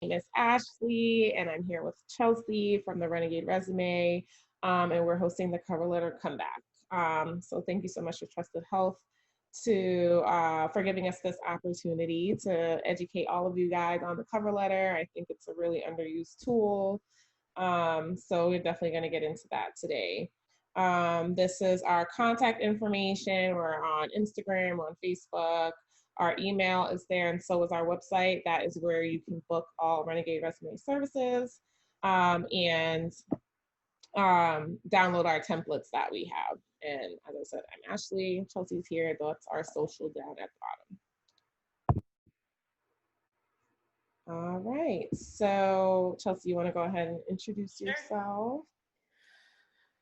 name is Ashley, and I'm here with Chelsea from the Renegade Resume, and we're hosting the Cover Letter Comeback. So thank you so much to Trusted Health for giving us this opportunity to educate all of you guys on the cover letter. I think it's a really underused tool. So we're definitely going to get into that today. This is our contact information. We're on Instagram, we're on Facebook. Our email is there, and so is our website. That is where you can book all Renegade Resume services and download our templates that we have. And as I said, I'm Ashley. Chelsea's here. That's our social down at the bottom. All right. So, Chelsea, you want to go ahead and introduce yourself?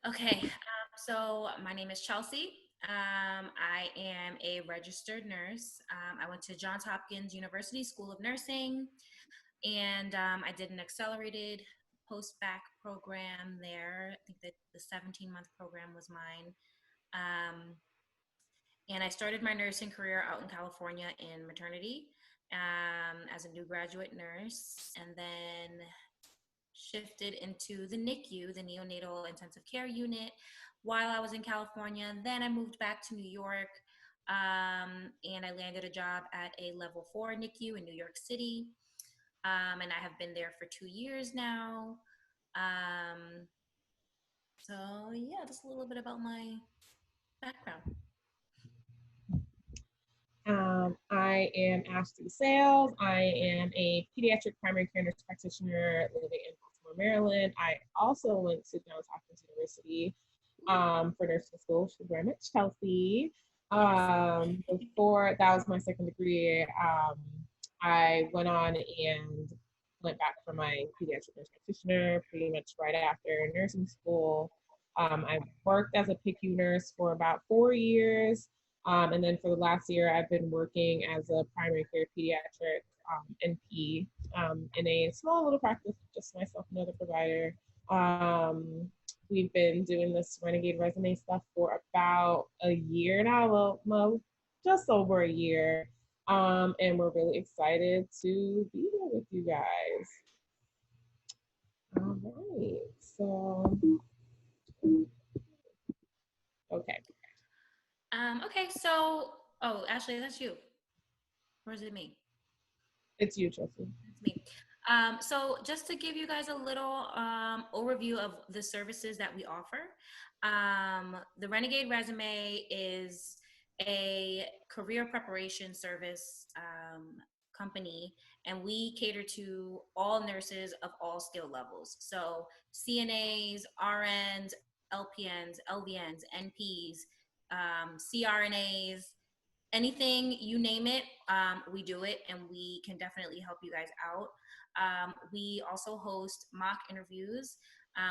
Okay. So my name is Chelsea. I am a registered nurse. I went to Johns Hopkins University School of Nursing, and I did an accelerated post-bac program there. I think that the 17-month program was mine. And I started my nursing career out in California in maternity as a new graduate nurse, and then shifted into the NICU, the neonatal intensive care unit, while I was in California. Then I moved back to New York, and I landed a job at a level 4 NICU in New York City. And I have been there for 2 years now. So yeah, that's a little bit about my background. I am Ashley Sales. I am a pediatric primary care nurse practitioner living in Baltimore, Maryland. I also went to Johns Hopkins University for nursing school, which is where I met Chelsea. Before that was my second degree, I went on and went back for my pediatric nurse practitioner pretty much right after nursing school. I worked as a PICU nurse for about 4 years. And then for the last year, I've been working as a primary care pediatric NP in a small little practice, just myself and another provider. We've been doing this Renegade Resume stuff for about a year now, well, just over a year. And we're really excited to be here with you guys. All right, so, okay. Okay, so, Ashley, that's you. Or is it me? It's you, Chelsea. It's me. So just to give you guys a little overview of the services that we offer, the Renegade Resume is a career preparation service company, and we cater to all nurses of all skill levels. So CNAs, RNs, LPNs, LVNs, NPs, CRNAs, anything you name it, we do it, and we can definitely help you guys out. We also host mock interviews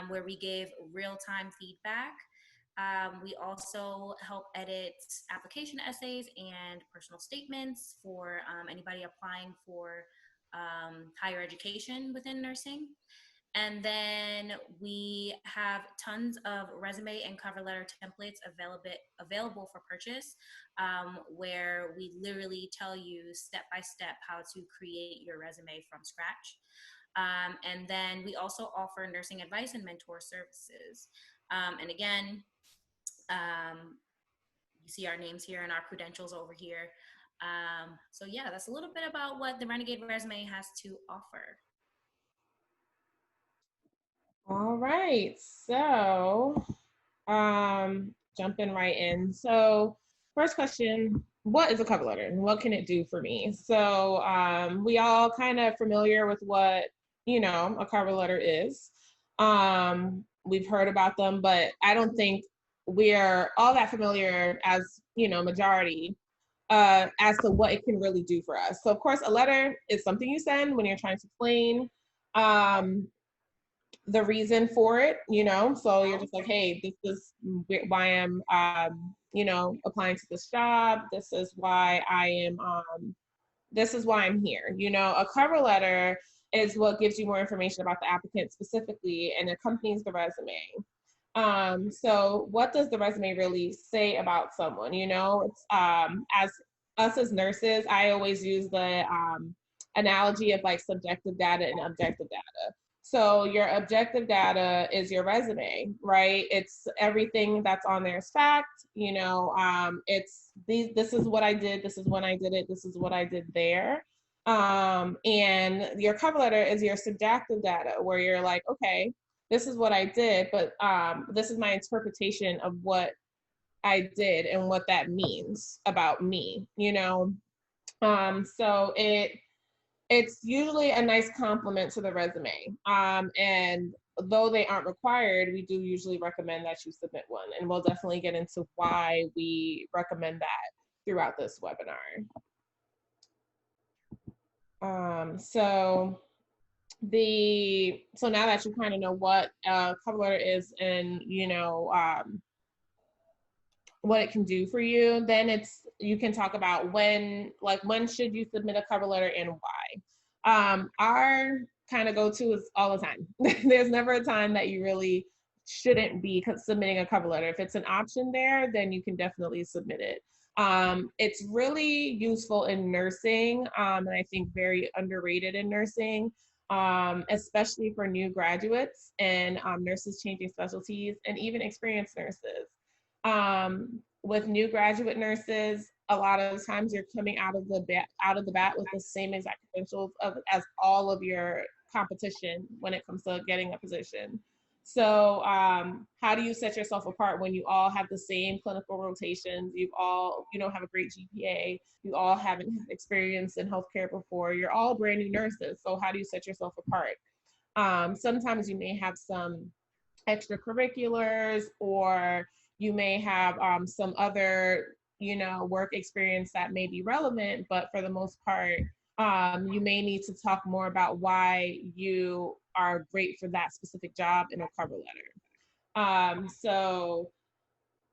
where we give real-time feedback. We also help edit application essays and personal statements for anybody applying for higher education within nursing. And then we have tons of resume and cover letter templates available for purchase, where we literally tell you step by step how to create your resume from scratch. And then we also offer nursing advice and mentor services. And again, you see our names here and our credentials over here. So yeah, that's a little bit about what the Renegade Resume has to offer. All right, so jumping right in. So first question, what is a cover letter and what can it do for me? So we all kind of familiar with what, a cover letter is. We've heard about them, but I don't think we're all that familiar as, majority as to what it can really do for us. So of course, a letter is something you send when you're trying to explain the reason for it, so you're just like, hey, this is why I'm, applying to this job. This is why I'm here. A cover letter is what gives you more information about the applicant specifically and accompanies the resume. So what does the resume really say about someone? It's as us as nurses, I always use the analogy of like subjective data and objective data. So your objective data is your resume, right? It's everything that's on there is fact. It's this is what I did, this is when I did it, this is what I did there. And your cover letter is your subjective data, where you're like, okay, this is what I did, but this is my interpretation of what I did and what that means about me, So it's usually a nice compliment to the resume. And though they aren't required, we do usually recommend that you submit one. And we'll definitely get into why we recommend that throughout this webinar. So now that you kind of know what cover letter is and what it can do for you, then you can talk about when should you submit a cover letter and why. Our kind of go-to is all the time. There's never a time that you really shouldn't be submitting a cover letter. If it's an option there, then you can definitely submit it. It's really useful in nursing, and I think very underrated in nursing, especially for new graduates and nurses changing specialties, and even experienced nurses. With new graduate nurses, a lot of times you're coming out of the bat with the same exact credentials as all of your competition when it comes to getting a position. So how do you set yourself apart when you all have the same clinical rotations? You've all, have a great GPA. You all haven't had experience in healthcare before. You're all brand new nurses. So how do you set yourself apart? Sometimes you may have some extracurriculars, or you may have some other, work experience that may be relevant, but for the most part, you may need to talk more about why you are great for that specific job in a cover letter. So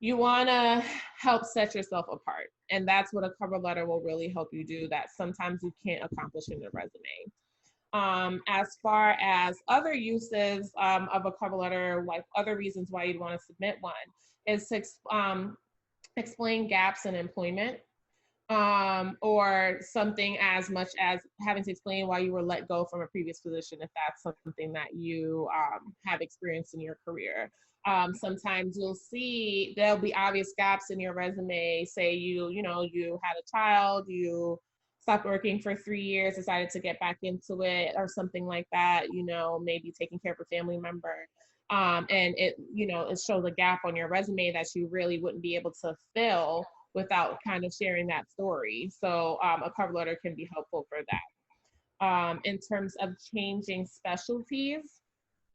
you want to help set yourself apart. And that's what a cover letter will really help you do, that sometimes you can't accomplish in a resume. As far as other uses of a cover letter, like other reasons why you'd want to submit one, is to explain gaps in employment, or something as much as having to explain why you were let go from a previous position, if that's something that you have experienced in your career. Sometimes you'll see there'll be obvious gaps in your resume. Say you had a child, you stopped working for 3 years, decided to get back into it, or something like that, maybe taking care of a family member. And it shows a gap on your resume that you really wouldn't be able to fill without kind of sharing that story. So a cover letter can be helpful for that. In terms of changing specialties,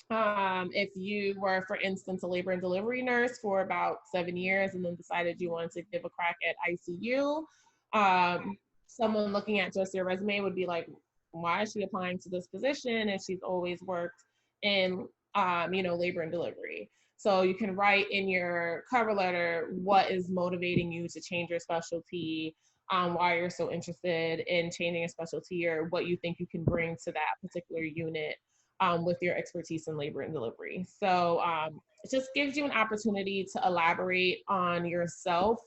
if you were, for instance, a labor and delivery nurse for about 7 years and then decided you wanted to give a crack at ICU, someone looking at just your resume would be like, why is she applying to this position if she's always worked in labor and delivery? So you can write in your cover letter what is motivating you to change your specialty, why you're so interested in changing a specialty, or what you think you can bring to that particular unit with your expertise in labor and delivery. So it just gives you an opportunity to elaborate on yourself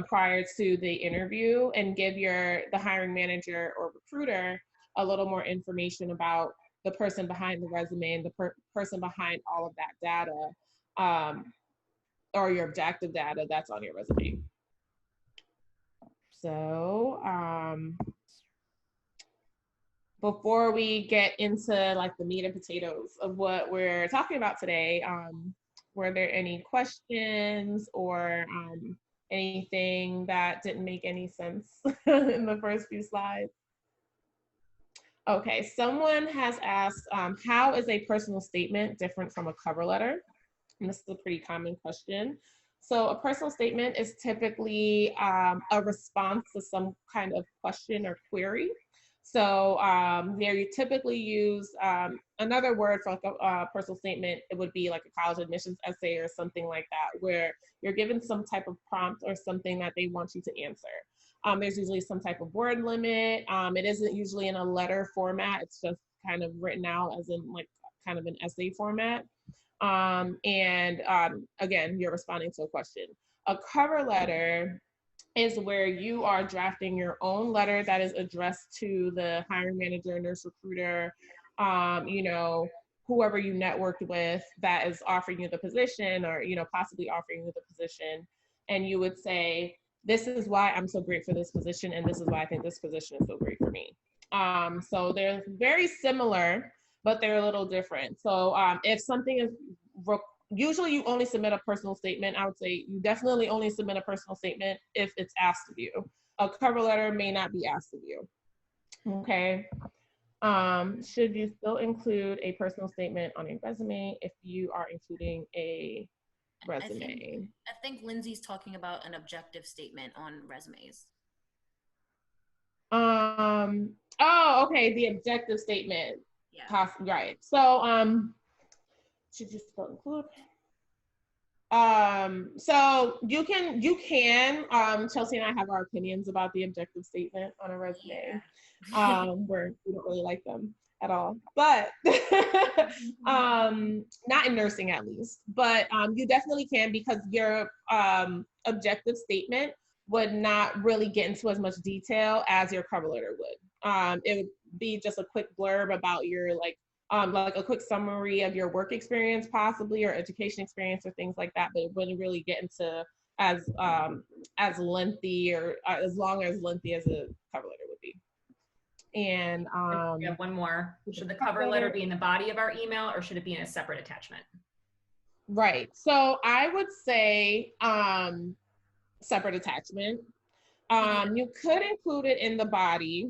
prior to the interview, and give the hiring manager or recruiter a little more information about the person behind the resume and the person behind all of that data, or your objective data that's on your resume. So before we get into like the meat and potatoes of what we're talking about today, were there any questions or anything that didn't make any sense in the first few slides? Okay, someone has asked, how is a personal statement different from a cover letter? And this is a pretty common question. So a personal statement is typically a response to some kind of question or query. So there you typically use another word for like a personal statement. It would be like a college admissions essay or something like that, where you're given some type of prompt or something that they want you to answer. There's usually some type of word limit. It isn't usually in a letter format. It's just kind of written out as in like kind of an essay format. Again, you're responding to a question. A cover letter is where you are drafting your own letter that is addressed to the hiring manager, nurse recruiter, you know, whoever you networked with that is offering you the position, or, you know, possibly offering you the position. And you would say, this is why I'm so great for this position, and this is why I think this position is so great for me. So they're very similar, but they're a little different. So if something is usually you only submit a personal statement. I would say you definitely only submit a personal statement if it's asked of you. A cover letter may not be asked of you. Okay. Should you still include a personal statement on a resume if you are including a resume? I think Lindsay's talking about an objective statement on resumes. Oh, okay, the objective statement. Yeah. Right. So should you still include? So you can Chelsea and I have our opinions about the objective statement on a resume. Yeah. Where we don't really like them at all, but not in nursing at least. But you definitely can, because your objective statement would not really get into as much detail as your cover letter would. It would be just a quick blurb about your like a quick summary of your work experience, possibly, or education experience, or things like that. But it wouldn't really get into as lengthy, or as long as lengthy as a cover letter would be. And We have one more. Should the cover letter be in the body of our email, or should it be in a separate attachment? Right. So I would say separate attachment. You could include it in the body.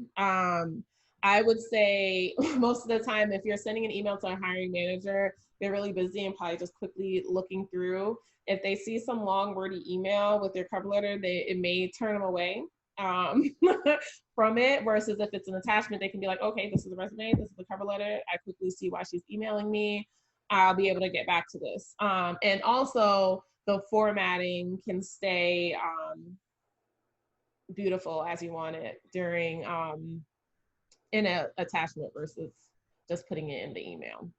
I would say most of the time, if you're sending an email to a hiring manager, they're really busy and probably just quickly looking through. If they see some long wordy email with your cover letter, it may turn them away from it. Versus if it's an attachment, they can be like, okay, this is the resume, this is the cover letter. I quickly see why she's emailing me. I'll be able to get back to this. And also the formatting can stay beautiful as you want it during in an attachment versus just putting it in the email.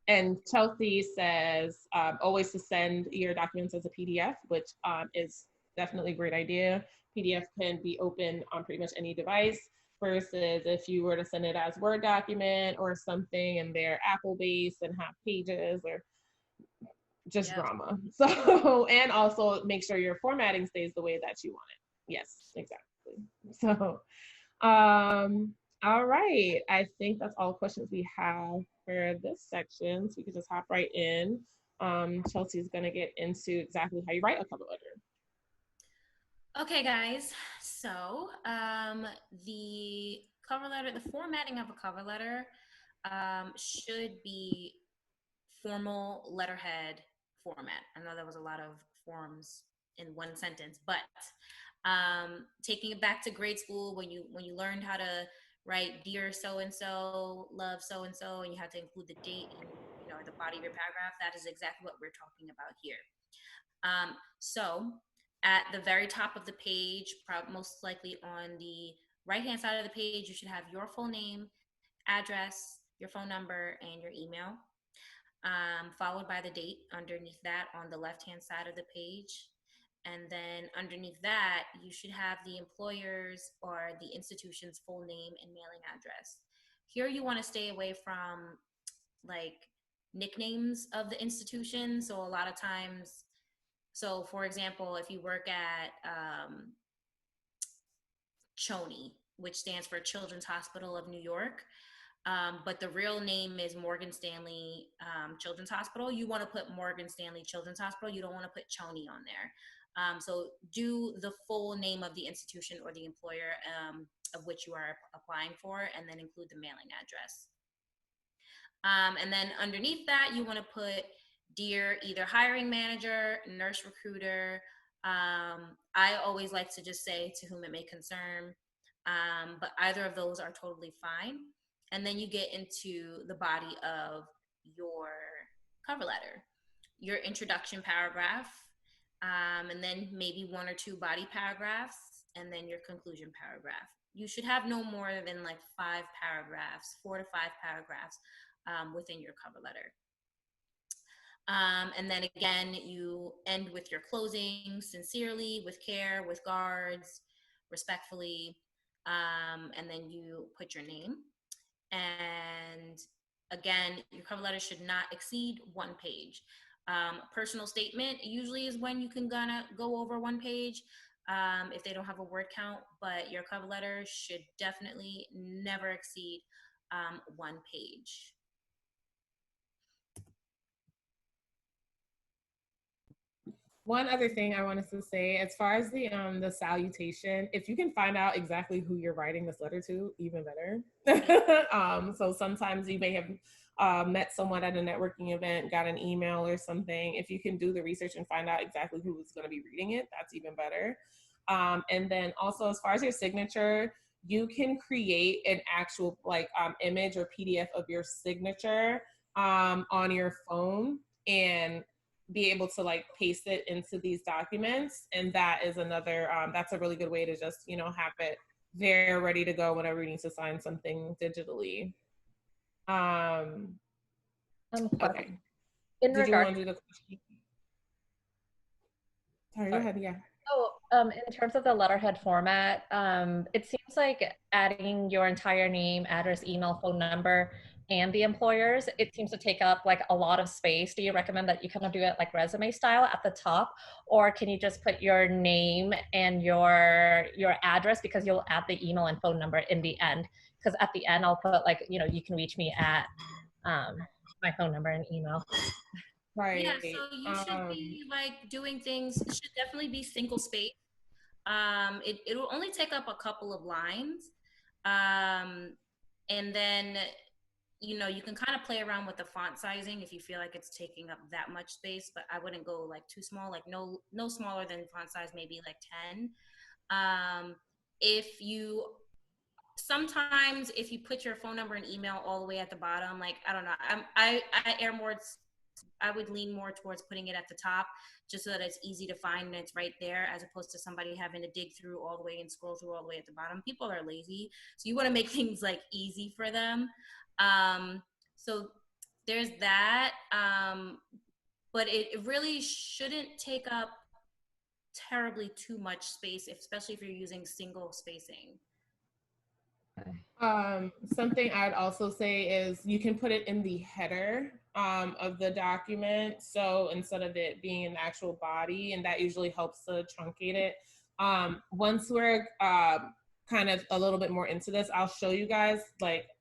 And Chelsea says always to send your documents as a PDF, which is definitely a great idea. PDF can be open on pretty much any device, versus if you were to send it as Word document or something and they're Apple based and have pages, or just drama. So, and also make sure your formatting stays the way that you want it. Yes, exactly. So, all right. I think that's all the questions we have for this section. So we can just hop right in. Chelsea's gonna get into exactly how you write a cover letter. Okay, guys. So the cover letter, the formatting of a cover letter should be formal letterhead format. I know that was a lot of forms in one sentence, but taking it back to grade school, when you learned how to write "Dear so and so, love so and you had to include the date in the body of your paragraph. That is exactly what we're talking about here. So at the very top of the page, most likely on the right-hand side of the page, you should have your full name, address, your phone number, and your email, followed by the date underneath that on the left-hand side of the page. And then underneath that, you should have the employer's or the institution's full name and mailing address. Here you want to stay away from like nicknames of the institution. So a lot of times, so for example, if you work at CHONY, which stands for Children's Hospital of New York, but the real name is Morgan Stanley Children's Hospital, you want to put Morgan Stanley Children's Hospital. You don't want to put CHONY on there. So do the full name of the institution or the employer of which you are applying for, and then include the mailing address. And then underneath that, you want to put "Dear either hiring manager, nurse recruiter." I always like to just say "to whom it may concern," but either of those are totally fine. And then you get into the body of your cover letter, your introduction paragraph, and then maybe one or two body paragraphs, and then your conclusion paragraph. You should have no more than like 5 paragraphs, 4 to 5 paragraphs within your cover letter. And then again, you end with your closing sincerely, with care, with guards, respectfully. And then you put your name. And again, your cover letter should not exceed 1 page. Personal statement usually is when you can gonna go over 1 page if they don't have a word count, but your cover letter should definitely never exceed 1 page. One other thing I wanted to say, as far as the salutation, if you can find out exactly who you're writing this letter to, even better. So sometimes you may have met someone at a networking event, got an email or something. If you can do the research and find out exactly who is going to be reading it, that's even better. And then also, as far as your signature, you can create an actual image or PDF of your signature on your phone and be able to paste it into these documents. And that is another that's a really good way to just have it there ready to go whenever you need to sign something digitally. Okay, did you want to do the question? Sorry, go ahead. Yeah. So in terms of the letterhead format, it seems like adding your entire name, address, email, phone number, and the employers, it seems to take up like a lot of space. Do you recommend that you kind of do it like resume style at the top, or can you just put your name and your address, because you'll add the email and phone number in the end? Because at the end I'll put you can reach me at my phone number and email. Right. Yeah, so you should be doing things, it should definitely be single space. It'll only take up a couple of lines. And then, you can kind of play around with the font sizing if you feel like it's taking up that much space, but I wouldn't go too small, no smaller than font size, maybe 10. If you sometimes if you put your phone number and email all the way at the bottom, I don't know, I would lean more towards putting it at the top, just so that it's easy to find and it's right there, as opposed to somebody having to dig through all the way and scroll through all the way at the bottom. People are lazy, so you want to make things easy for them. So there's that, but it really shouldn't take up terribly too much space, especially if you're using single spacing. Something I'd also say is you can put it in the header of the document. So instead of it being in the actual body, and that usually helps to truncate it. Once we're kind of a little bit more into this, I'll show you guys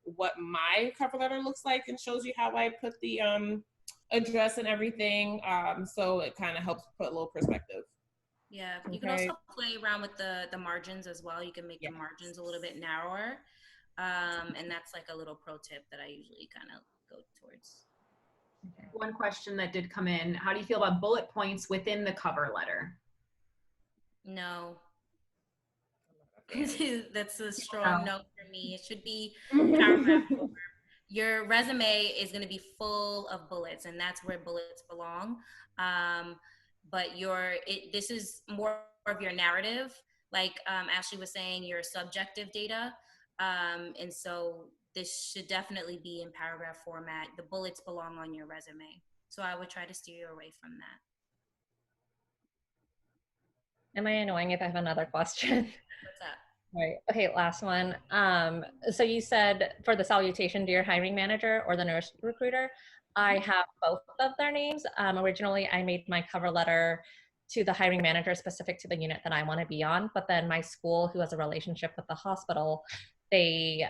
what my cover letter looks like, and shows you how I put the address and everything. So it kind of helps put a little perspective. Yeah, you can also play around with the margins as well. You can make the margins a little bit narrower. And that's a little pro tip that I usually kind of go towards. One question that did come in: how do you feel about bullet points within the cover letter? No. That's a strong no for me. It should be paragraph form. Your resume is going to be full of bullets, and that's where bullets belong. But this is more of your narrative, Ashley was saying, your subjective data. And so this should definitely be in paragraph format. The bullets belong on your resume. So I would try to steer away from that. Am I annoying if I have another question? What's up? Right. Okay, last one. So you said for the salutation, dear hiring manager or the nurse recruiter, I have both of their names. Originally, I made my cover letter to the hiring manager specific to the unit that I want to be on, but then my school, who has a relationship with the hospital, the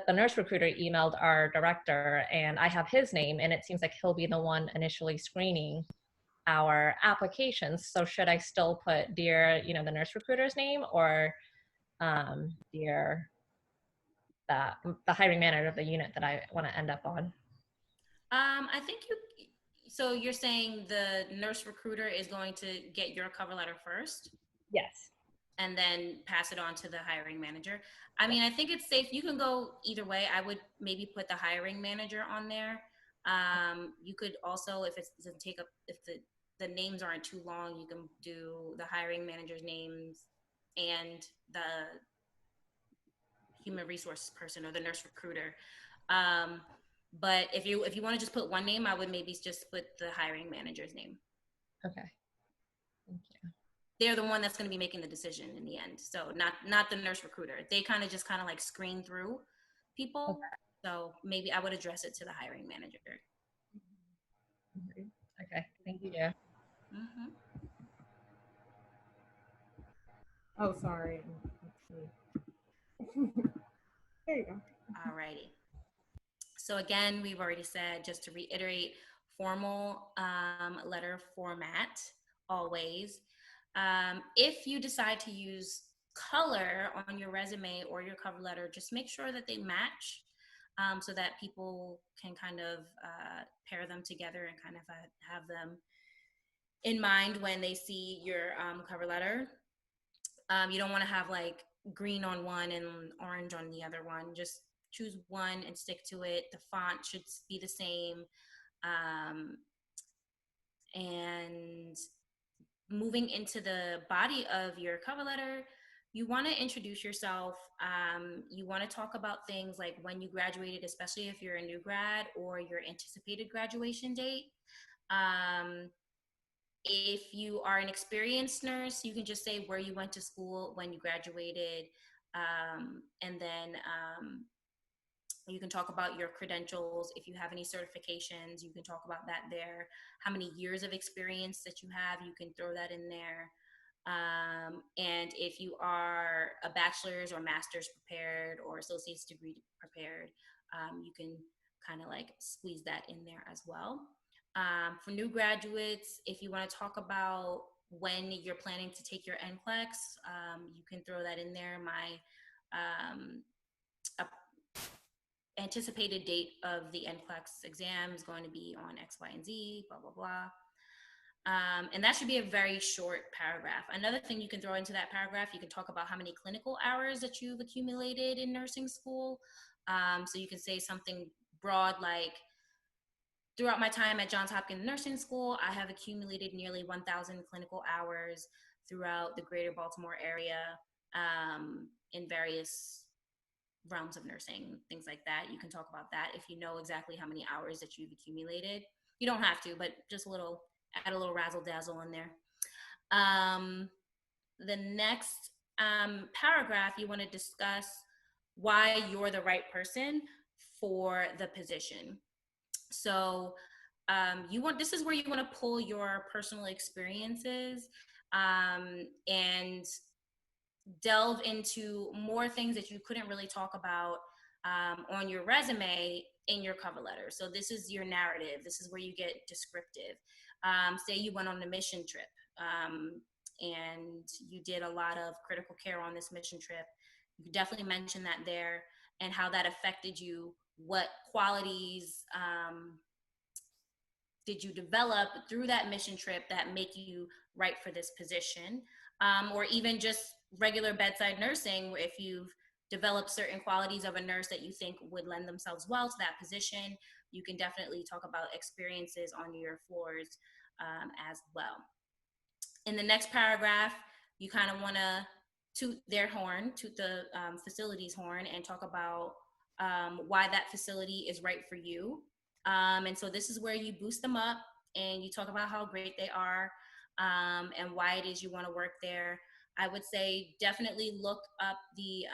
nurse recruiter emailed our director, and I have his name, and it seems like he'll be the one initially screening our applications. So should I still put dear, the nurse recruiter's name, or dear the hiring manager of the unit that I want to end up on? I think so you're saying the nurse recruiter is going to get your cover letter first? Yes. And then pass it on to the hiring manager. I mean, I think it's safe. You can go either way. I would maybe put the hiring manager on there. You could also, if it doesn't take up, if the names aren't too long, you can do the hiring manager's names and the human resource person or the nurse recruiter. But if you want to just put one name, I would maybe just put the hiring manager's name. Okay. Thank you. They're the one that's going to be making the decision in the end. So not the nurse recruiter. They kind of like screen through people. Okay. So maybe I would address it to the hiring manager. Okay. Thank you. Mm-hmm. Oh, sorry. There you go. Alrighty. So again, we've already said, just to reiterate, formal letter format always. If you decide to use color on your resume or your cover letter, just make sure that they match, so that people can kind of pair them together and kind of have them in mind when they see your cover letter. You don't want to have like green on one and orange on the other one. Just choose one and stick to it. The font should be the same. And moving into the body of your cover letter, you want to introduce yourself. You want to talk about things like when you graduated, especially if you're a new grad, or your anticipated graduation date. If you are an experienced nurse, you can just say where you went to school, when you graduated, and then you can talk about your credentials. If you have any certifications, you can talk about that there. How many years of experience that you have, you can throw that in there. And if you are a bachelor's or master's prepared or associate's degree prepared, you can kind of like squeeze that in there as well. For new graduates, if you want to talk about when you're planning to take your NCLEX, you can throw that in there. My anticipated date of the NCLEX exam is going to be on X, Y, and Z, blah, blah, blah. And that should be a very short paragraph. Another thing you can throw into that paragraph, you can talk about how many clinical hours that you've accumulated in nursing school. So you can say something broad like, throughout my time at Johns Hopkins Nursing School, I have accumulated nearly 1,000 clinical hours throughout the greater Baltimore area, in various realms of nursing, things like that. You can talk about that if you know exactly how many hours that you've accumulated. You don't have to, but just add a little razzle dazzle in there. The next paragraph, you want to discuss why you're the right person for the position. So this is where you want to pull your personal experiences and delve into more things that you couldn't really talk about on your resume in your cover letter. So this is your narrative. This is where you get descriptive. Say you went on a mission trip and you did a lot of critical care on this mission trip. You could definitely mention that there and how that affected you. What qualities did you develop through that mission trip that make you right for this position? Or even just regular bedside nursing, if you've developed certain qualities of a nurse that you think would lend themselves well to that position, you can definitely talk about experiences on your floors as well. In the next paragraph, you kind of want to toot the facility's horn, and talk about why that facility is right for you. And so this is where you boost them up and you talk about how great they are and why it is you want to work there. I would say definitely look up the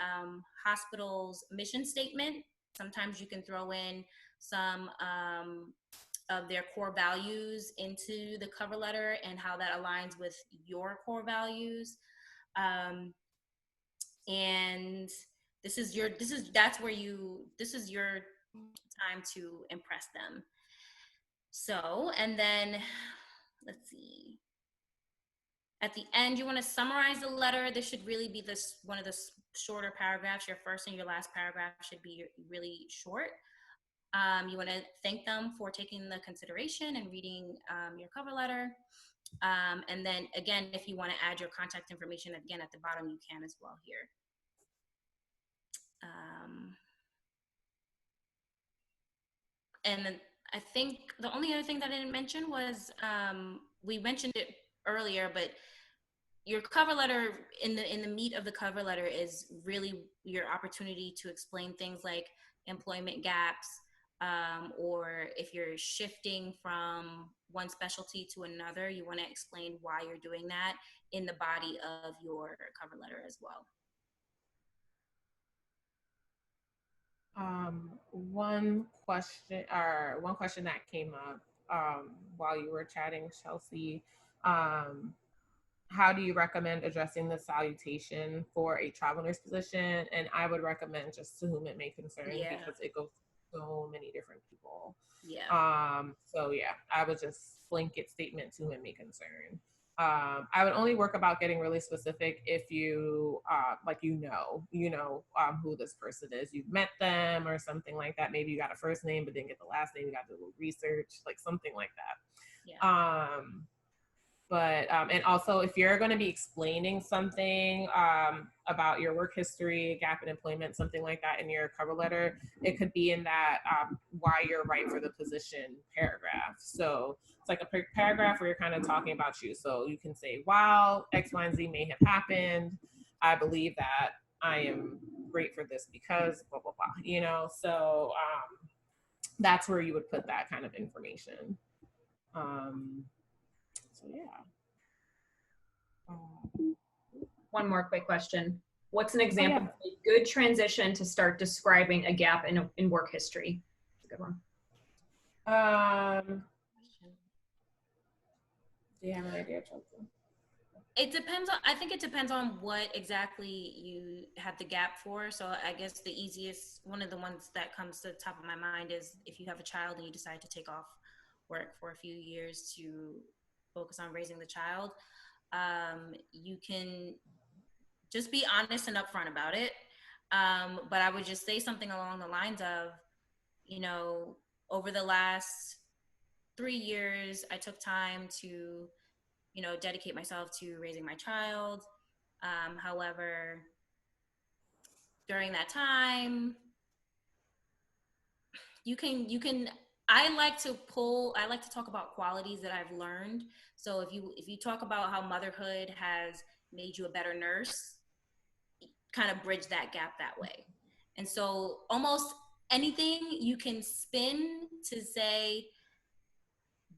hospital's mission statement. Sometimes you can throw in some of their core values into the cover letter and how that aligns with your core values. And this is your time to impress them. So, and then let's see. At the end, you want to summarize the letter. This should really be one of the shorter paragraphs. Your first and your last paragraph should be really short. You want to thank them for taking the consideration and reading your cover letter. And then again, if you want to add your contact information again at the bottom, you can as well here. And then I think the only other thing that I didn't mention was, we mentioned it earlier, but your cover letter, in the meat of the cover letter, is really your opportunity to explain things like employment gaps, or if you're shifting from one specialty to another, you want to explain why you're doing that in the body of your cover letter as well. One question that came up while you were chatting, Chelsea, how do you recommend addressing the salutation for a travel nurse position? And I would recommend just to whom it may concern, because it goes to so many different people. So yeah, I would just blanket statement to whom it may concern. I would only work about getting really specific if you like who this person is. You've met them or something like that. Maybe you got a first name but didn't get the last name. You got to do a little research, like something like that. But and also, if you're going to be explaining something about your work history, gap in employment, something like that in your cover letter, it could be in that why you're right for the position paragraph. So it's like a paragraph where you're kind of talking about you. So you can say, while X, Y, and Z may have happened, I believe that I am great for this because blah, blah, blah, So that's where you would put that kind of information. So yeah. One more quick question. What's an example of a good transition to start describing a gap in work history? That's a good one. Do you have an idea, Chelsea? I think it depends on what exactly you have the gap for. So I guess one of the ones that comes to the top of my mind is if you have a child and you decide to take off work for a few years to focus on raising the child. You can just be honest and upfront about it. But I would just say something along the lines of, over the last 3 years, I took time to, dedicate myself to raising my child. However, during that time, I like to talk about qualities that I've learned. So if you talk about how motherhood has made you a better nurse, kind of bridge that gap that way. And so almost anything you can spin to say,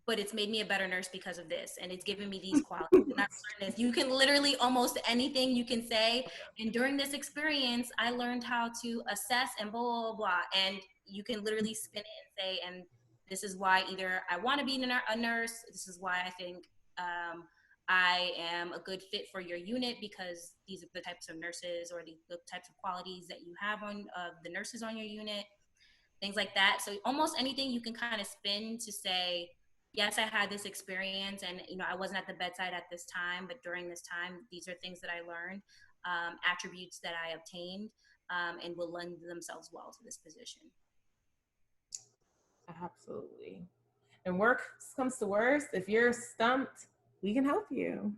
but it's made me a better nurse because of this, and it's given me these qualities. And I've learned this. You can literally almost anything you can say. And during this experience, I learned how to assess and blah, blah, blah. And you can literally spin it and say, and this is why either I want to be a nurse. This is why I think I am a good fit for your unit because these are the types of nurses or the types of qualities that you have on the nurses on your unit, things like that. So almost anything you can kind of spin to say, yes, I had this experience and, I wasn't at the bedside at this time, but during this time, these are things that I learned, attributes that I obtained, and will lend themselves well to this position. Absolutely. And worse comes to worse, if you're stumped, we can help you.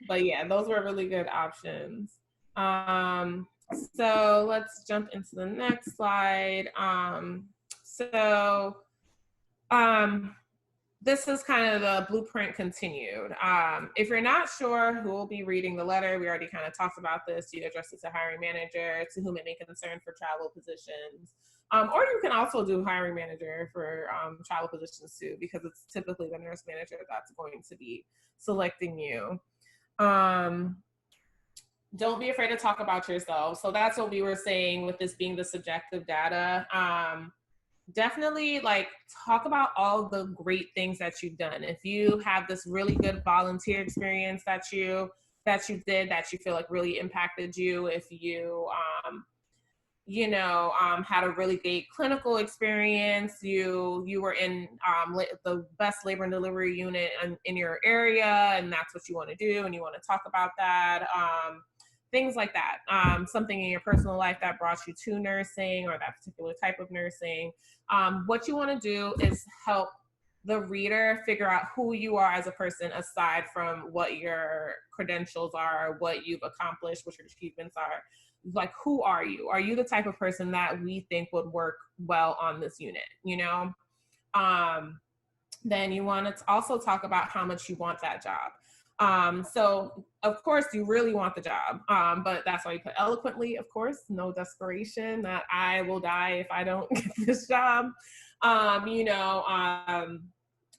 But yeah, those were really good options. So let's jump into the next slide. This is kind of the blueprint continued. If you're not sure who will be reading the letter, we already kind of talked about this. You address it to hiring manager, to whom it may concern for travel positions. Or you can also do hiring manager for travel positions too, because it's typically the nurse manager that's going to be selecting you. Don't be afraid to talk about yourself. So that's what we were saying with this being the subjective data. Definitely talk about all the great things that you've done. If you have this really good volunteer experience that you did that you feel like really impacted you, if you had a really great clinical experience, you were in the best labor and delivery unit in your area, and that's what you want to do, and you want to talk about that. Things like that. Something in your personal life that brought you to nursing or that particular type of nursing. What you want to do is help the reader figure out who you are as a person aside from what your credentials are, what you've accomplished, what your achievements are. Like, who are you? Are you the type of person that we think would work well on this unit, Then you want to also talk about how much you want that job. So of course you really want the job, but that's why you put eloquently, of course, no desperation that I will die if I don't get this job.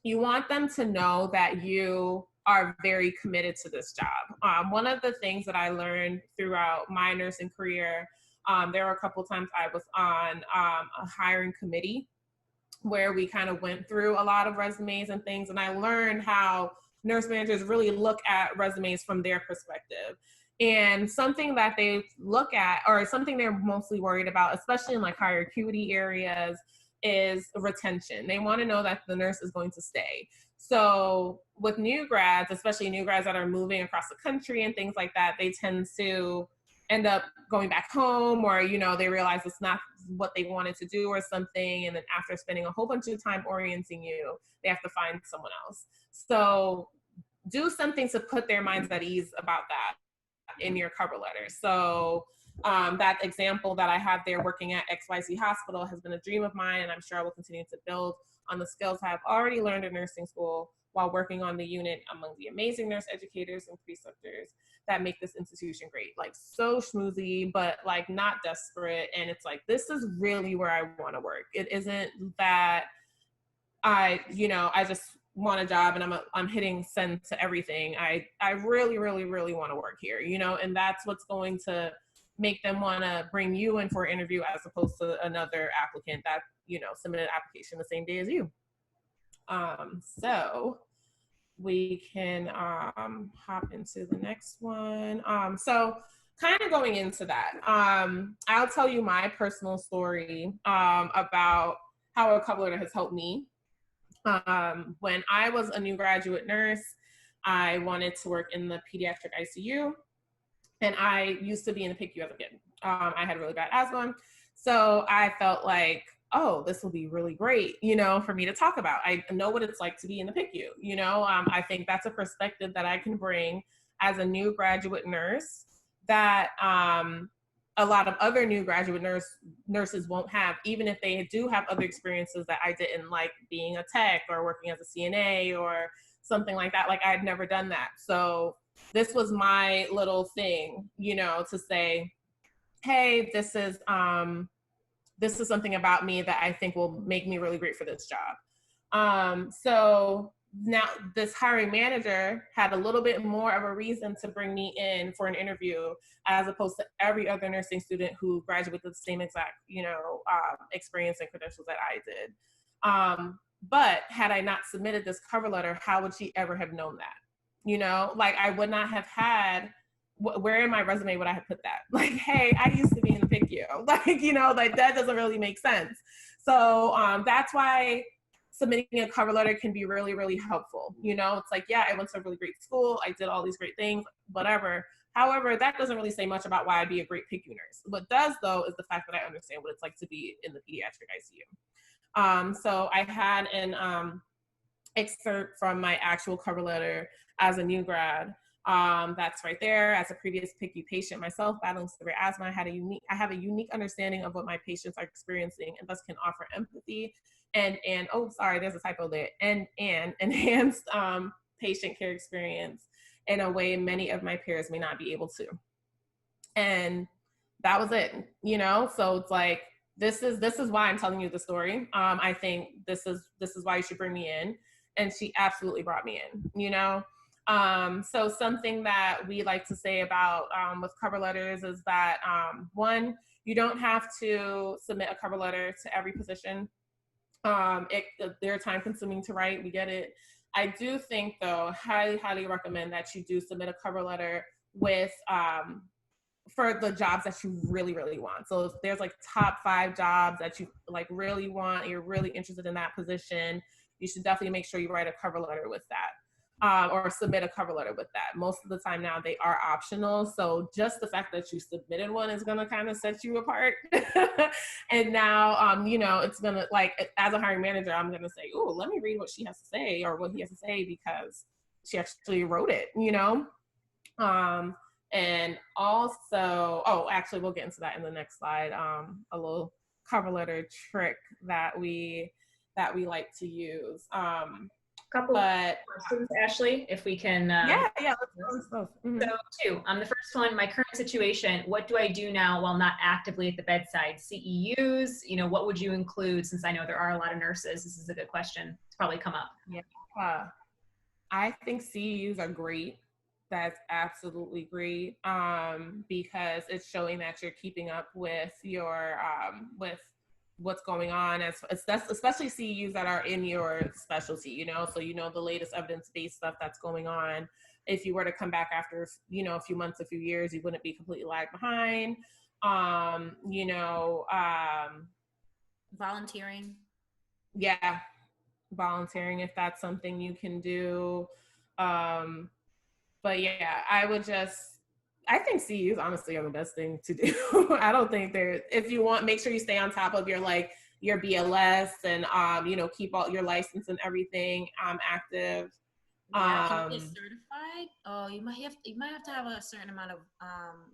You want them to know that you are very committed to this job. One of the things that I learned throughout my nursing career, there were a couple of times I was on a hiring committee where we kind of went through a lot of resumes and things, and I learned how nurse managers really look at resumes from their perspective. And something that they look at, or something they're mostly worried about, especially in like higher acuity areas, is retention. They want to know that the nurse is going to stay. So with new grads, especially new grads that are moving across the country and things like that, they tend to end up going back home, or, they realize it's not what they wanted to do or something. And then after spending a whole bunch of time orienting you, they have to find someone else. So do something to put their minds at ease about that in your cover letter. So that example that I have there working at XYZ Hospital has been a dream of mine, and I'm sure I will continue to build on the skills I've already learned in nursing school while working on the unit among the amazing nurse educators and preceptors that make this institution great. Like, so schmoozy, but like not desperate. And it's like, this is really where I want to work. It isn't that I just want a job and I'm hitting send to everything. I really, really, really want to work here, and that's what's going to make them want to bring you in for an interview as opposed to another applicant that, submitted an application the same day as you. So we can hop into the next one. So kind of going into that, I'll tell you my personal story about how a cover letter has helped me. When I was a new graduate nurse, I wanted to work in the pediatric ICU, and I used to be in the PICU as a kid. I had really bad asthma, so I felt like, oh, this will be really great, for me to talk about. I know what it's like to be in the PICU, I think that's a perspective that I can bring as a new graduate nurse that a lot of other new graduate nurses won't have, even if they do have other experiences that I didn't, like being a tech or working as a CNA or something like that. Like, I had never done that. So this was my little thing, to say, hey, this is something about me that I think will make me really great for this job. So now this hiring manager had a little bit more of a reason to bring me in for an interview, as opposed to every other nursing student who graduated with the same exact, experience and credentials that I did. But had I not submitted this cover letter, how would she ever have known that? Like, I would not have had, where in my resume would I have put that? Like, hey, I used to be in the PICU. Like, that doesn't really make sense. So that's why submitting a cover letter can be really, really helpful. It's like, yeah, I went to a really great school, I did all these great things, whatever. However, that doesn't really say much about why I'd be a great PICU nurse. What does, though, is the fact that I understand what it's like to be in the pediatric ICU. So I had an excerpt from my actual cover letter as a new grad. That's right there. As a previous PICU patient myself, battling severe asthma, I have a unique understanding of what my patients are experiencing, and thus can offer empathy and oh, sorry, there's a typo there, and enhanced patient care experience in a way many of my peers may not be able to. And that was it, So it's like, this is why I'm telling you the story. I think this is why you should bring me in. And she absolutely brought me in, So something that we like to say about with cover letters is that, one, you don't have to submit a cover letter to every position. They're time consuming to write. We get it. I do think, though, highly recommend that you do submit a cover letter with for the jobs that you really, really want. So if there's like top 5 jobs that you like really want, you're really interested in that position, you should definitely make sure you write a cover letter with that, or submit a cover letter with that. Most of the time now they are optional. So just the fact that you submitted one is gonna kind of set you apart. And now, it's gonna, like, as a hiring manager, I'm gonna say, oh, let me read what she has to say or what he has to say, because she actually wrote it, And also, actually, we'll get into that in the next slide. A little cover letter trick that we like to use. Couple But questions, Ashley, if we can. yeah, let's go with both. Mhm. So two, the first one, my current situation, what do I do now while not actively at the bedside? CEUs, what would you include, since I know there are a lot of nurses? This is a good question. It's probably come up. Yeah. I think CEUs are great. That's absolutely great, because it's showing that you're keeping up with your with what's going on, especially CEUs that are in your specialty. So the latest evidence-based stuff that's going on. If you were to come back after a few months, a few years, you wouldn't be completely lagged behind. Volunteering. Yeah, volunteering if that's something you can do. But yeah, I think CUs honestly are the best thing to do. I don't think if you want, make sure you stay on top of your BLS and, keep all your license and everything active. Yeah, can you get certified? Oh, you might have to have a certain amount of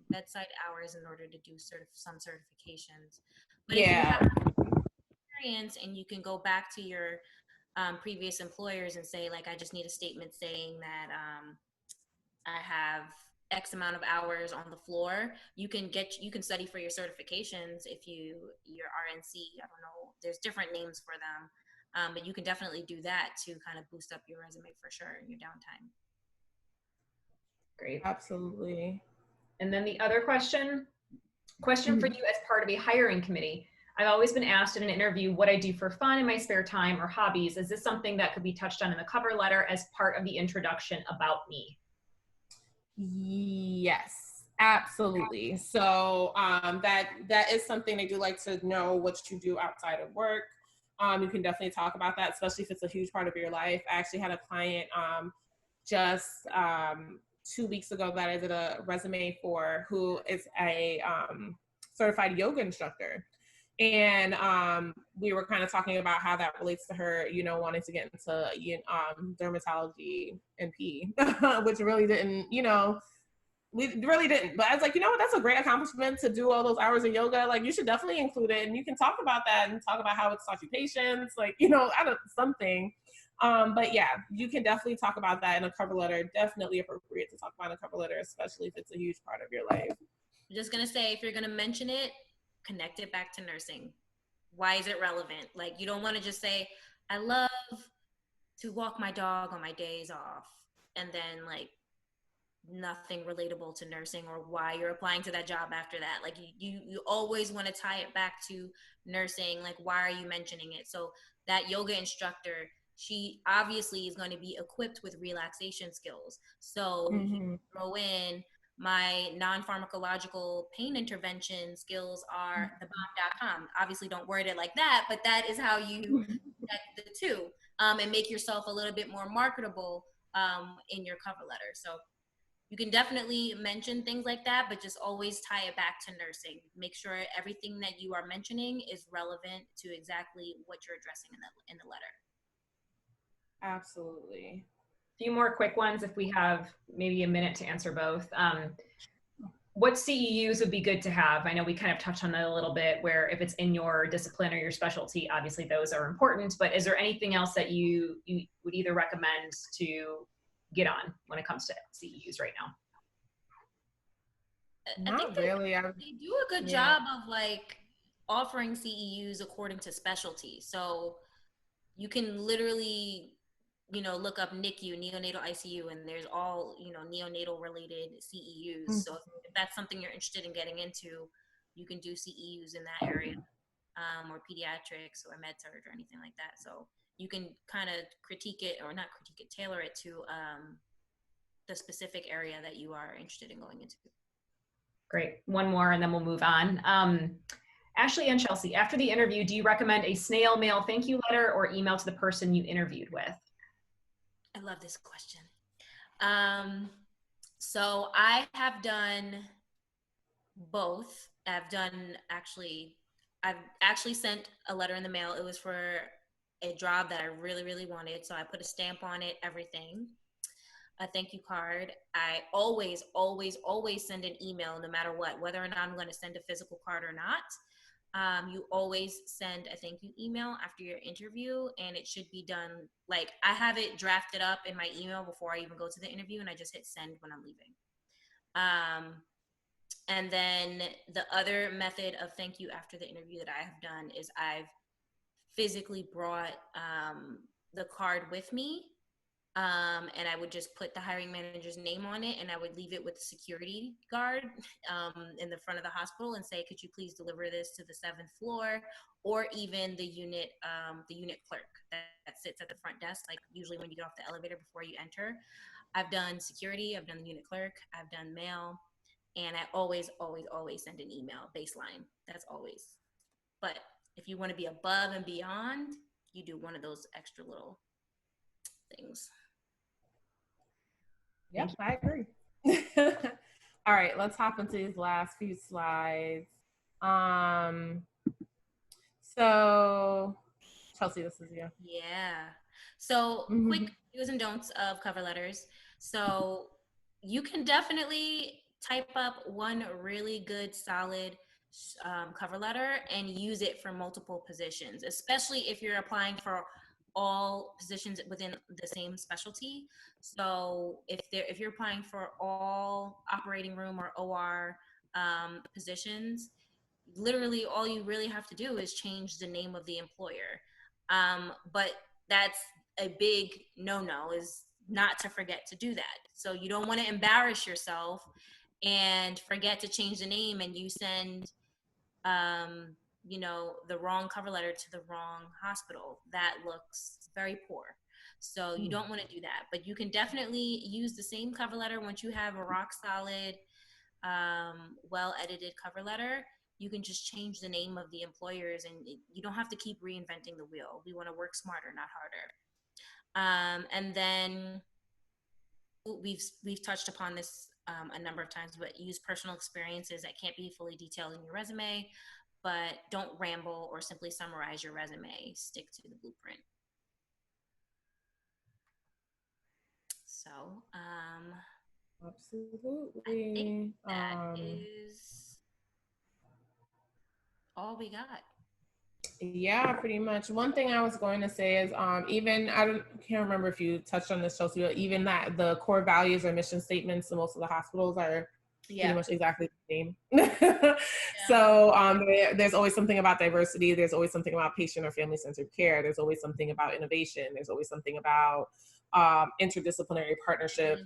bedside hours in order to do some certifications. But if you Yeah. have experience and you can go back to your previous employers and say, like, I just need a statement saying that I have X amount of hours on the floor, you can study for your certifications if your RNC, I don't know, there's different names for them, but you can definitely do that to kind of boost up your resume for sure in your downtime. Great. Absolutely. And then the other question for you as part of a hiring committee. I've always been asked in an interview what I do for fun in my spare time or hobbies. Is this something that could be touched on in the cover letter as part of the introduction about me? Yes, absolutely. So that is something they do like to know what you do outside of work. You can definitely talk about that, especially if it's a huge part of your life. I actually had a client just 2 weeks ago that I did a resume for, who is a certified yoga instructor. And we were kind of talking about how that relates to her, wanting to get into dermatology and P, which really didn't, we really didn't. But I was like, what, that's a great accomplishment to do all those hours of yoga. Like, you should definitely include it, and you can talk about that and talk about how it's taught you patience, like, something. But yeah, you can definitely talk about that in a cover letter. Definitely appropriate to talk about in a cover letter, especially if it's a huge part of your life. I'm just gonna say, if you're gonna mention it, connect it back to nursing. Why is it relevant? Like, you don't want to just say, I love to walk my dog on my days off, and then like nothing relatable to nursing or why you're applying to that job after that. Like, you always want to tie it back to nursing. Like, why are you mentioning it? So that yoga instructor, she obviously is going to be equipped with relaxation skills. So you throw in, my non-pharmacological pain intervention skills are thebomb.com. Obviously don't word it like that, but that is how you connect the two, and make yourself a little bit more marketable in your cover letter. So you can definitely mention things like that, but just always tie it back to nursing. Make sure everything that you are mentioning is relevant to exactly what you're addressing in the letter. Absolutely. A few more quick ones if we have maybe a minute to answer both. What CEUs would be good to have? I know we kind of touched on that a little bit, where if it's in your discipline or your specialty, obviously those are important, but is there anything else that you would either recommend to get on when it comes to CEUs right now? I think they do a good job of like offering CEUs according to specialty. So you can literally, look up NICU, neonatal ICU, and there's all, neonatal related CEUs. So if that's something you're interested in getting into, you can do CEUs in that area, or pediatrics or med surg or anything like that. So you can kind of tailor it to the specific area that you are interested in going into. Great. One more and then we'll move on. Ashley and Chelsea, after the interview, do you recommend a snail mail thank you letter or email to the person you interviewed with? I love this question. So I have done both. I've actually sent a letter in the mail. It was for a job that I really, really wanted. So I put a stamp on it, everything, a thank you card. I always, always, always send an email no matter what, whether or not I'm going to send a physical card or not. you always send a thank you email after your interview, and it should be done, like, I have it drafted up in my email before I even go to the interview, and I just hit send when I'm leaving. And then the other method of thank you after the interview that I have done is I've physically brought the card with me, and I would just put the hiring manager's name on it, and I would leave it with the security guard in the front of the hospital and say, could you please deliver this to the 7th floor, or even the unit clerk that sits at the front desk, like usually when you get off the elevator before you enter. I've done security, I've done the unit clerk, I've done mail, and I always, always, always send an email baseline. That's always. But if you want to be above and beyond, you do one of those extra little things. Yep, I agree. All right, let's hop into these last few slides. So Chelsea, this is you. Yeah. So quick do's and don'ts of cover letters. So you can definitely type up one really good, solid cover letter and use it for multiple positions, especially if you're applying for all positions within the same specialty. So if you're applying for all operating room or OR positions, literally all you really have to do is change the name of the employer. But that's a big no-no, is not to forget to do that. So you don't want to embarrass yourself and forget to change the name, and you send the wrong cover letter to the wrong hospital. That looks very poor. So you don't want to do that. But you can definitely use the same cover letter once you have a rock solid, well-edited cover letter. You can just change the name of the employers, and you don't have to keep reinventing the wheel. We want to work smarter, not harder. And then we've touched upon this a number of times, but use personal experiences that can't be fully detailed in your resume, but don't ramble or simply summarize your resume. Stick to the blueprint. So, absolutely. I think that is all we got. Yeah, pretty much. One thing I was going to say is even can't remember if you touched on this, Chelsea, but even that the core values or mission statements in most of the hospitals are pretty much exactly the same. So there's always something about diversity. There's always something about patient or family-centered care. There's always something about innovation. There's always something about interdisciplinary partnership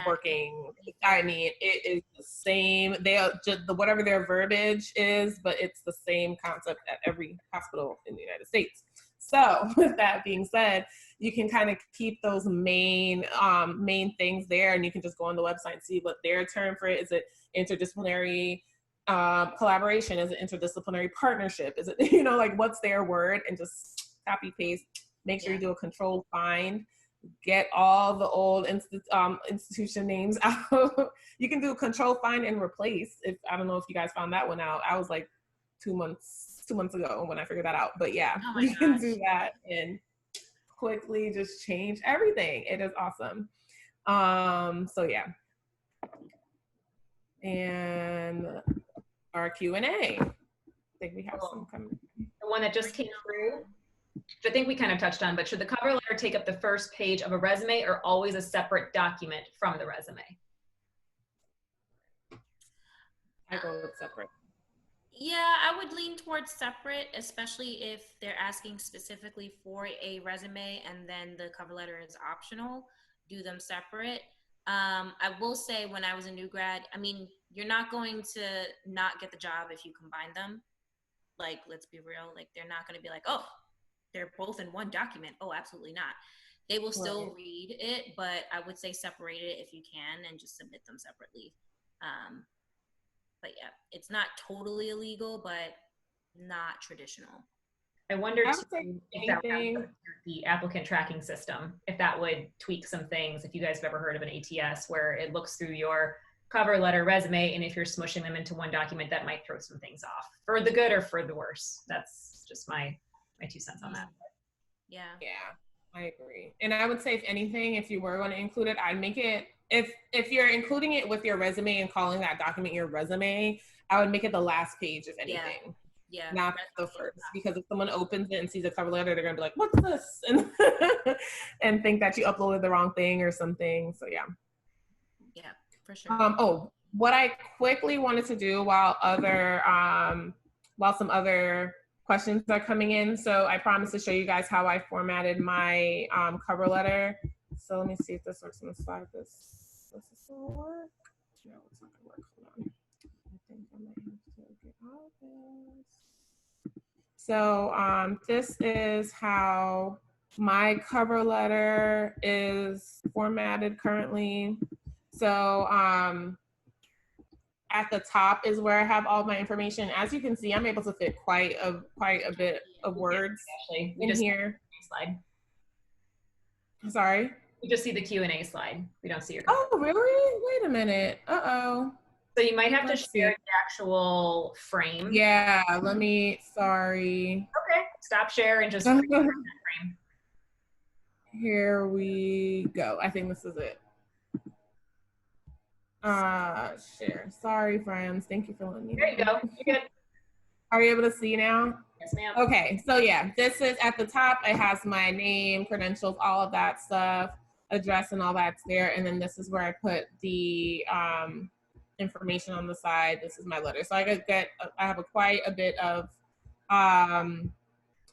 working. I mean, it is the same. They are just whatever their verbiage is, but it's the same concept at every hospital in the United States. So with that being said, you can kind of keep those main things there, and you can just go on the website and see what their term for it is. It interdisciplinary collaboration? Is it interdisciplinary partnership? Is it, like what's their word, and just copy paste, make sure you do a control find, get all the old institution names out. You can do a control find and replace. I don't know if you guys found that one out. I was like 2 months ago when I figured that out. But yeah, you can do that and quickly just change everything. It is awesome. So yeah. And our Q&A. I think we have some coming. The one that just came through, which I think we kind of touched on, but should the cover letter take up the first page of a resume or always a separate document from the resume? I go with separate. Yeah, I would lean towards separate, especially if they're asking specifically for a resume and then the cover letter is optional. Do them separate. I will say, when I was a new grad, I mean, you're not going to not get the job if you combine them. Like, let's be real. Like, they're not going to be like, oh, they're both in one document. Oh, absolutely not. They will still read it, but I would say separate it if you can and just submit them separately. But yeah, it's not totally illegal, but not traditional. I wonder too, if that would the applicant tracking system, if that would tweak some things. If you guys have ever heard of an ATS where it looks through your cover letter, resume, and if you're smushing them into one document, that might throw some things off for the good or for the worse. That's just my 2 cents on that. Yeah, I agree. And I would say, if anything, if you were going to include it, I'd make it, if you're including it with your resume and calling that document your resume, I would make it the last page, if anything. Yeah. not the first, because if someone opens it and sees a cover letter, they're gonna be like, "What's this?" and and think that you uploaded the wrong thing or something. So yeah. Yeah, for sure. Oh, what I quickly wanted to do while some other questions are coming in. So I promised to show you guys how I formatted my cover letter. So let me see if this works on the slide. Does this still work? No, it's not gonna work. Hold on. I think I might have to get out of this. So this is how my cover letter is formatted currently. So at the top is where I have all my information. As you can see, I'm able to fit quite a bit of words in here. Slide. Sorry. We just see the Q&A slide. We don't see your. Oh, really? Wait a minute. Uh-oh. So you might have Let's to share see. the actual frame. Yeah, let me, sorry. Okay, stop share and just frame. Here we go. I think this is it. Share. Sorry, friends. Thank you for letting me know. There you go. You're good. Are you able to see now? Yes, ma'am. Okay, so yeah, this is at the top. It has my name, credentials, all of that stuff, address, and all that's there. And then this is where I put the information on the side. This is my letter. So I have quite a bit of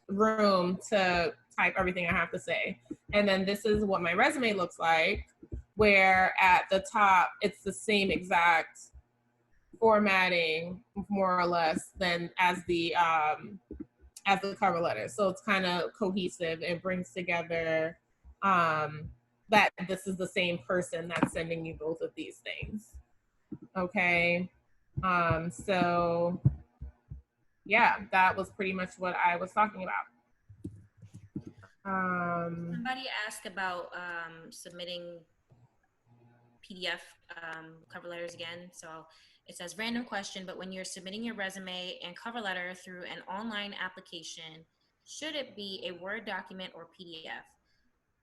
room to type everything I have to say. And then this is what my resume looks like, where at the top it's the same exact formatting, more or less, than as the cover letter. So it's kind of cohesive. It brings together that this is the same person that's sending you both of these things. Okay. So yeah, that was pretty much what I was talking about. Somebody asked about submitting PDF cover letters again. So it says, random question, but when you're submitting your resume and cover letter through an online application, should it be a Word document or PDF?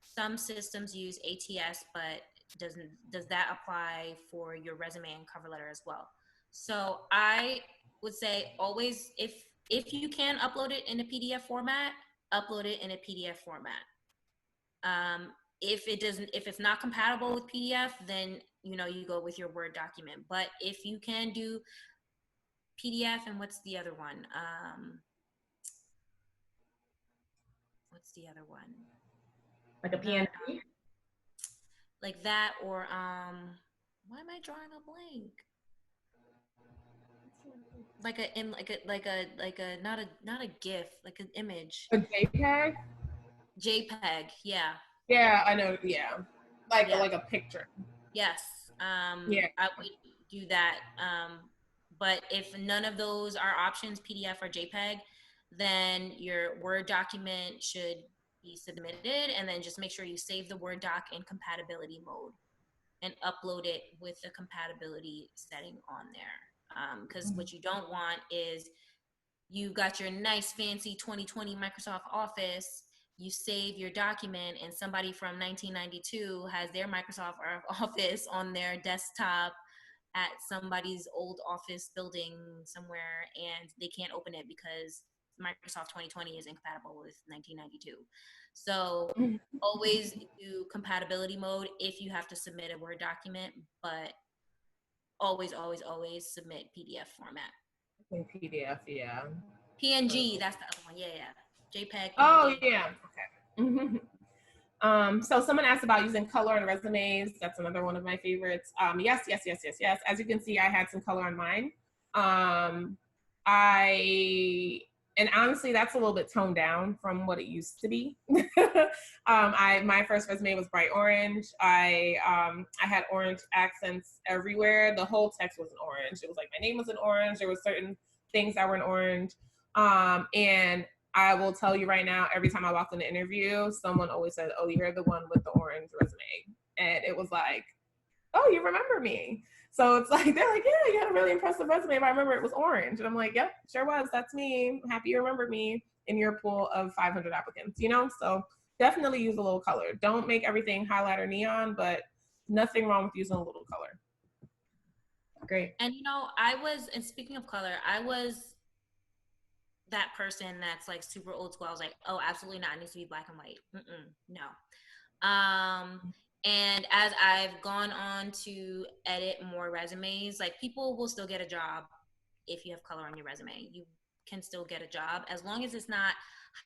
Some systems use ATS, but does that apply for your resume and cover letter as well? So I would say always, if you can upload it in a PDF format, upload it in a PDF format. If it's not compatible with PDF, then you go with your Word document. But if you can do PDF, and what's the other one? Like a PNG? Like that, or why am I drawing a blank? Like a not a GIF, like an image. A JPEG? JPEG, yeah. Yeah, I know. Yeah, like a picture. Yes. Yeah. I would do that. But if none of those are options, PDF or JPEG, then your Word document should be submitted, and then just make sure you save the Word doc in compatibility mode and upload it with the compatibility setting on there. Because what you don't want is you got your nice fancy 2020 Microsoft Office, you save your document, and somebody from 1992 has their Microsoft Office on their desktop at somebody's old office building somewhere, and they can't open it because Microsoft 2020 is incompatible with 1992. So always do compatibility mode if you have to submit a Word document, but always submit PDF format. In PDF, yeah. PNG, that's the other one. Yeah. JPEG. PNG. Oh yeah. Okay. So someone asked about using color on resumes. That's another one of my favorites. Yes. As you can see, I had some color on mine. And honestly, that's a little bit toned down from what it used to be. My first resume was bright orange. I had orange accents everywhere. The whole text was in orange. It was like my name was in orange. There were certain things that were in orange. And I will tell you right now, every time I walked in an interview, someone always said, "Oh, you're the one with the orange resume." And it was like, "Oh, you remember me." So it's like, they're like, "Yeah, you had a really impressive resume, but I remember it was orange." And I'm like, "Yep, sure was. That's me. I'm happy you remember me in your pool of 500 applicants, So definitely use a little color. Don't make everything highlight or neon, but nothing wrong with using a little color. Great. And and speaking of color, I was that person that's like super old school. I was like, oh, absolutely not. It needs to be black and white. No. And as I've gone on to edit more resumes, like people will still get a job if you have color on your resume. You can still get a job as long as it's not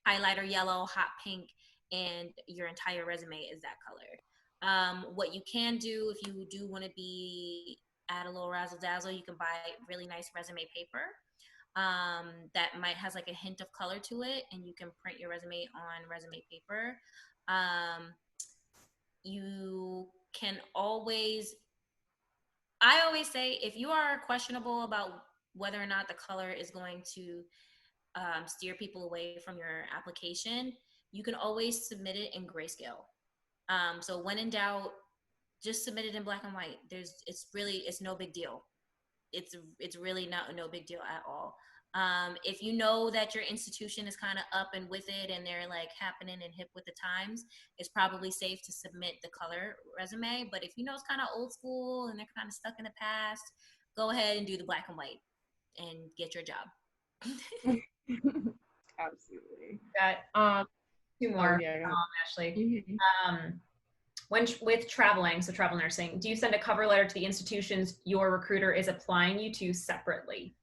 highlighter yellow, hot pink, and your entire resume is that color. What you can do if you do want to be add a little razzle dazzle, you can buy really nice resume paper that might has like a hint of color to it, and you can print your resume on resume paper. You can always, I always say, if you are questionable about whether or not the color is going to steer people away from your application, you can always submit it in grayscale. So when in doubt, just submit it in black and white. It's no big deal. It's really no big deal at all. If you know that your institution is kind of up and with it and they're like happening and hip with the times, it's probably safe to submit the color resume. But if you know it's kind of old school and they're kind of stuck in the past, go ahead and do the black and white and get your job. Absolutely. Got two more, yeah. Ashley. When with traveling, so travel nursing, do you send a cover letter to the institutions your recruiter is applying you to separately?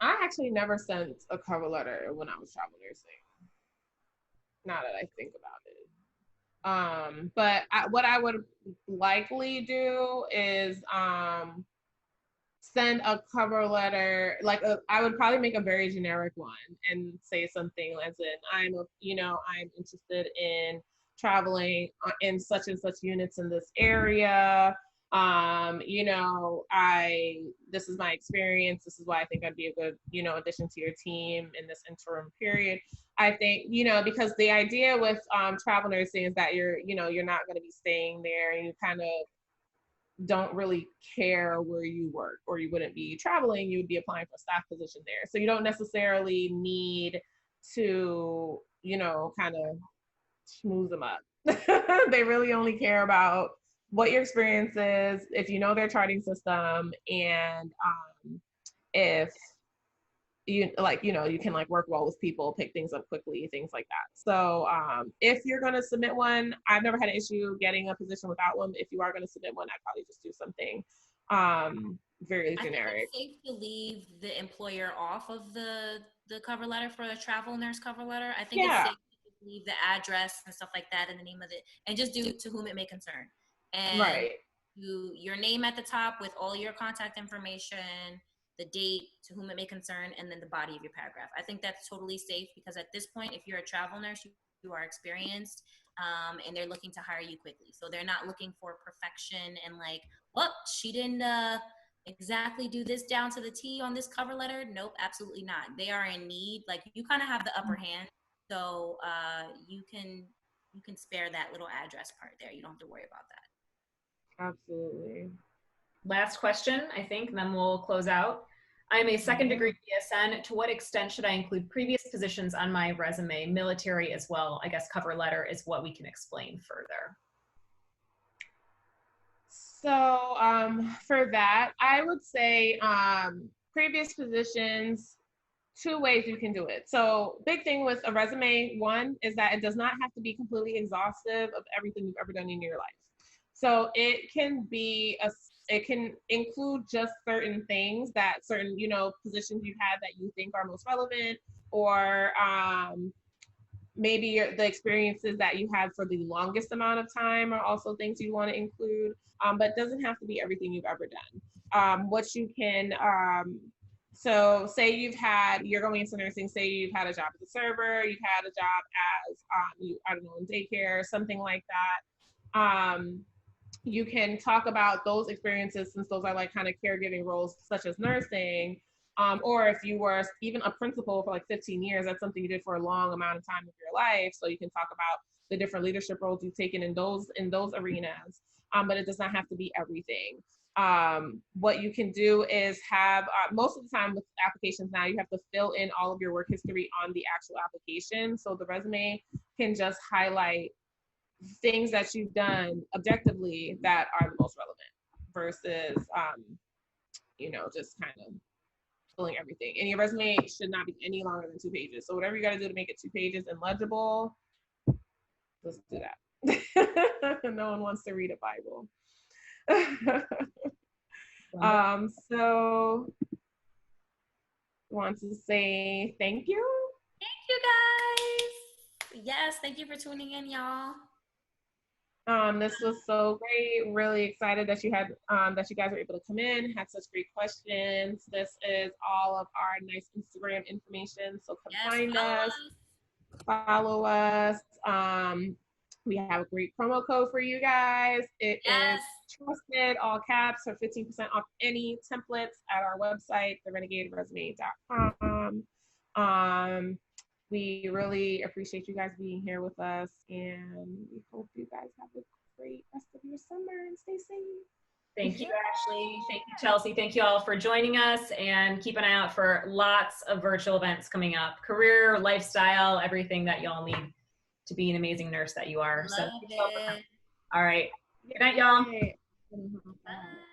I actually never sent a cover letter when I was travel nursing. Now that I think about it. But what I would likely do is send a cover letter, I would probably make a very generic one and say something as in, I'm interested in traveling in such and such units in this area. This is my experience. This is why I think I'd be a good, addition to your team in this interim period. I think, because the idea with travel nursing is that you're not going to be staying there, and you kind of don't really care where you work, or you wouldn't be traveling, you would be applying for a staff position there. So you don't necessarily need to, kind of schmooze them up. They really only care about what your experience is, if you know their charting system, and if you can work well with people, pick things up quickly, things like that. So if you're going to submit one, I've never had an issue getting a position without one. If you are going to submit one, I'd probably just do something very generic. I think it's safe to leave the employer off of the cover letter for a travel nurse cover letter. I think it's safe to leave the address and stuff like that and the name of it, and just do to whom it may concern. And right. Your name at the top with all your contact information, the date, to whom it may concern, and then the body of your paragraph. I think that's totally safe, because at this point, if you're a travel nurse, you are experienced, and they're looking to hire you quickly. So they're not looking for perfection and she didn't exactly do this down to the T on this cover letter. Nope, absolutely not. They are in need. You kind of have the upper hand, so you can spare that little address part there. You don't have to worry about that. Absolutely. Last question, I think, and then we'll close out. I'm a second degree BSN. To what extent should I include previous positions on my resume? Military as well. I guess cover letter is what we can explain further. So for that, I would say previous positions, two ways you can do it. So big thing with a resume, one is that it does not have to be completely exhaustive of everything you've ever done in your life. So it can include just certain things, that certain, positions you've had that you think are most relevant, or maybe the experiences that you had for the longest amount of time are also things you want to include, but it doesn't have to be everything you've ever done. What you can, so say you're going into nursing, say you've had a job as a server, you've had a job as, in daycare, something like that. You can talk about those experiences, since those are kind of caregiving roles such as nursing, or if you were even a principal for 15 years, that's something you did for a long amount of time of your life. So you can talk about the different leadership roles you've taken in those arenas, but it does not have to be everything. What you can do is have, most of the time with applications now, you have to fill in all of your work history on the actual application. So the resume can just highlight things that you've done objectively that are the most relevant, versus just kind of filling everything. And your resume should not be any longer than 2 pages. So whatever you got to do to make it 2 pages and legible, let's do that. No one wants to read a Bible. So want to say thank you. Thank you guys. Yes, thank you for tuning in, y'all. This was so great. Really excited that you had that you guys were able to come in, had such great questions. This is all of our nice Instagram information. So come find us, follow us. We have a great promo code for you guys. It is trusted, all caps, for 15% off any templates at our website, therenegaderesume.com. We really appreciate you guys being here with us, and we hope you guys have a great rest of your summer and stay safe. Thank you, Ashley. Thank you, Chelsea. Thank you all for joining us, and keep an eye out for lots of virtual events coming up. Career, lifestyle, everything that y'all need to be an amazing nurse that you are. Love it. All right. Good night, y'all. Bye.